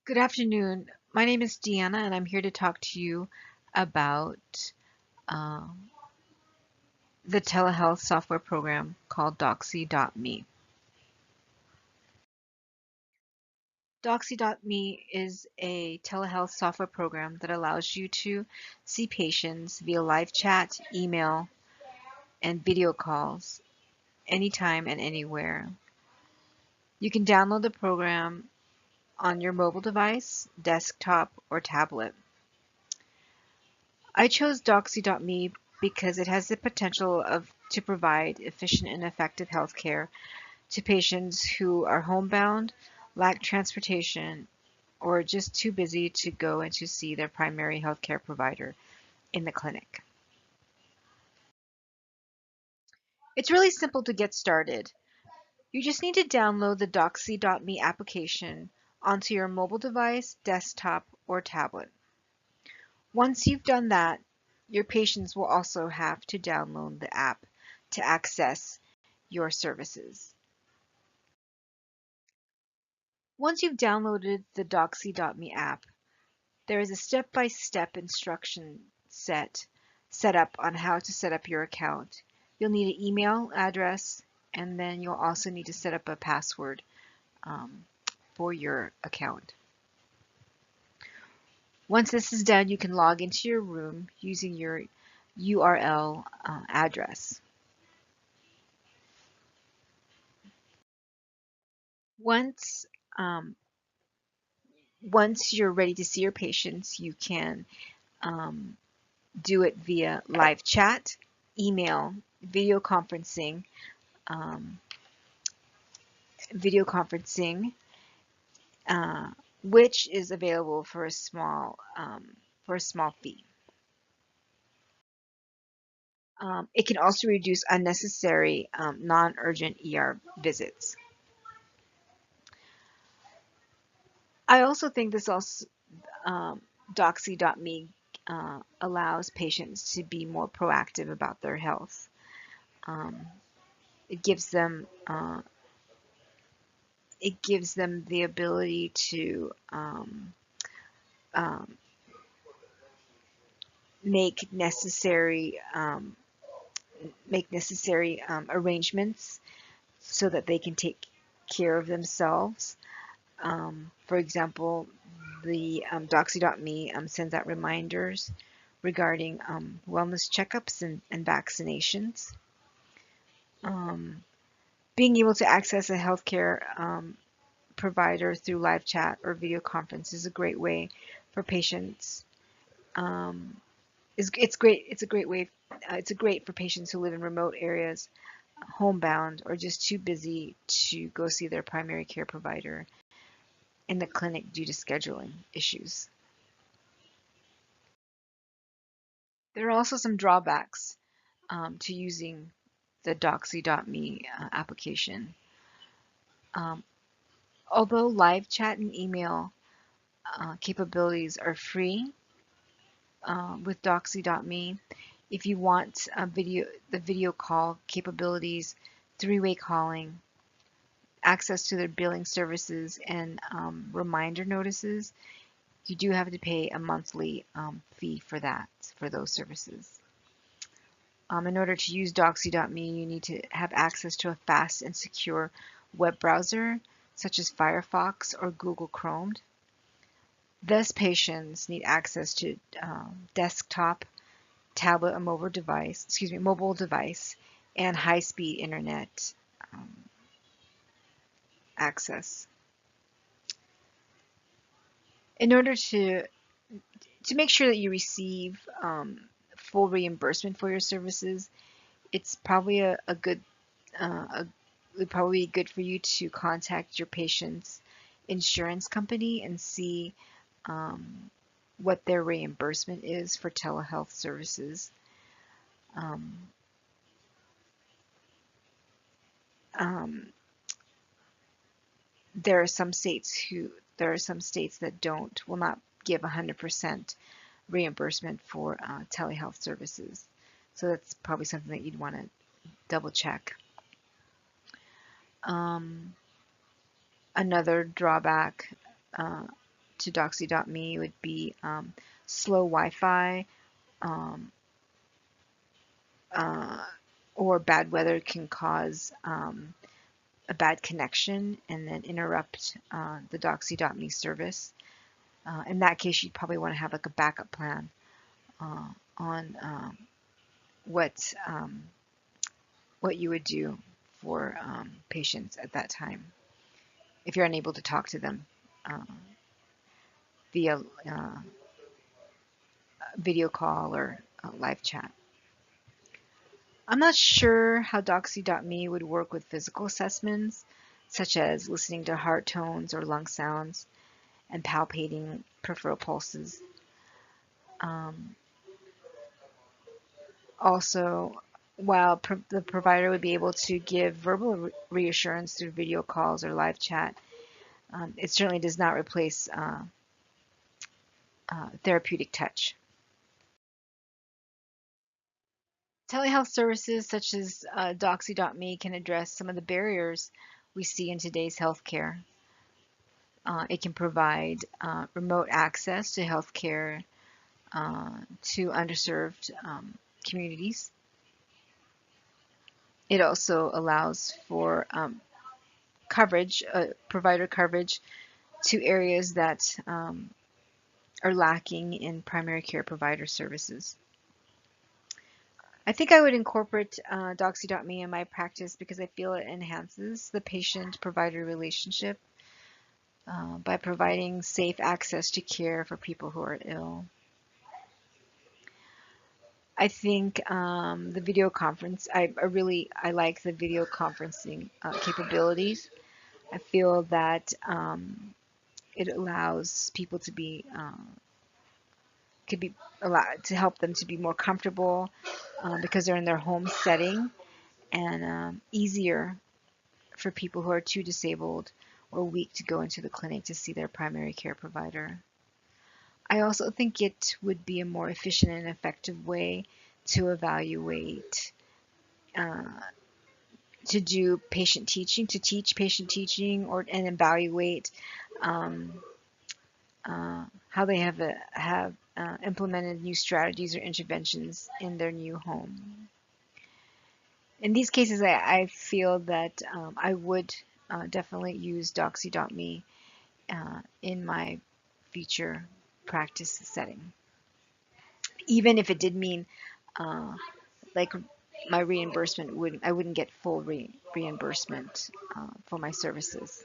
Good afternoon. My name is Deanna, and I'm here to talk to you about um, the telehealth software program called Doxy.me. Doxy.me is a telehealth software program that allows you to see patients via live chat, email, and video calls anytime and anywhere. You can download the program on your mobile device, desktop, or tablet. I chose Doxy.me because it has the potential to provide efficient and effective healthcare to patients who are homebound, lack transportation, or are just too busy to go and to see their primary healthcare provider in the clinic. It's really simple to get started. You just need to download the Doxy.me application onto your mobile device, desktop, or tablet. Once you've done that, your patients will also have to download the app to access your services. Once you've downloaded the Doxy.me app, there is a step-by-step instruction set up on how to set up your account. You'll need an email address, and then you'll also need to set up a password um, for your account. Once this is done, you can log into your room using your URL address. Once um, once you're ready to see your patients, you can um, do it via live chat, email, video conferencing, um, video conferencing, uh, which is available for a small fee. It can also reduce unnecessary non-urgent ER visits. I also think this also Doxy.me allows patients to be more proactive about their health. Um, it gives them the ability to um, make necessary arrangements so that they can take care of themselves. For example, the Doxy.me sends out reminders regarding wellness checkups and vaccinations. Being able to access a healthcare provider through live chat or video conference is a great way for patients. It's great. It's a great way. It's a great for patients who live in remote areas, homebound, or just too busy to go see their primary care provider in the clinic due to scheduling issues. There are also some drawbacks to using the Doxy.me application. Um, Although live chat and email capabilities are free with Doxy.me, if you want the video call capabilities, three-way calling, access to their billing services, and reminder notices, you do have to pay a monthly fee for those services. In order to use Doxy.me, you need to have access to a fast and secure web browser, such as Firefox or Google Chrome. Thus, patients need access to desktop, tablet, or mobile device, and high-speed internet access. In order to make sure that you receive full reimbursement for your services, it's probably a good would probably be good for you to contact your patient's insurance company and see what their reimbursement is for telehealth services. Um, um, there are some states that will not give 100% reimbursement for telehealth services. So that's probably something that you'd want to double check. Another drawback to Doxy.me would be slow Wi-Fi, um, uh, or bad weather can cause a bad connection and then interrupt the Doxy.me service. In that case, you'd probably want to have like a backup plan on what what you would do for patients at that time if you're unable to talk to them uh, via video call or live chat. I'm not sure how Doxy.me would work with physical assessments, such as listening to heart tones or lung sounds and palpating peripheral pulses. Um, Also, while the provider would be able to give verbal reassurance through video calls or live chat, it certainly does not replace therapeutic touch. Telehealth services such as Doxy.me can address some of the barriers we see in today's healthcare. It can provide remote access to healthcare to underserved communities. It also allows for coverage, provider coverage to areas that are lacking in primary care provider services. I think I would incorporate Doxy.me in my practice because I feel it enhances the patient-provider relationship by providing safe access to care for people who are ill. I think the video conference, I like the video conferencing capabilities. I feel that it allows people to be could be allowed to help them to be more comfortable because they're in their home setting, and easier for people who are too disabled or weak to go into the clinic to see their primary care provider. I also think it would be a more efficient and effective way to evaluate, uh, to do patient teaching, to teach patient teaching, or and evaluate um, how they have implemented new strategies or interventions in their new home. In these cases, I feel that I would definitely use Doxy.me in my future practice setting, even if it did mean uh, like my reimbursement I wouldn't get full reimbursement for my services.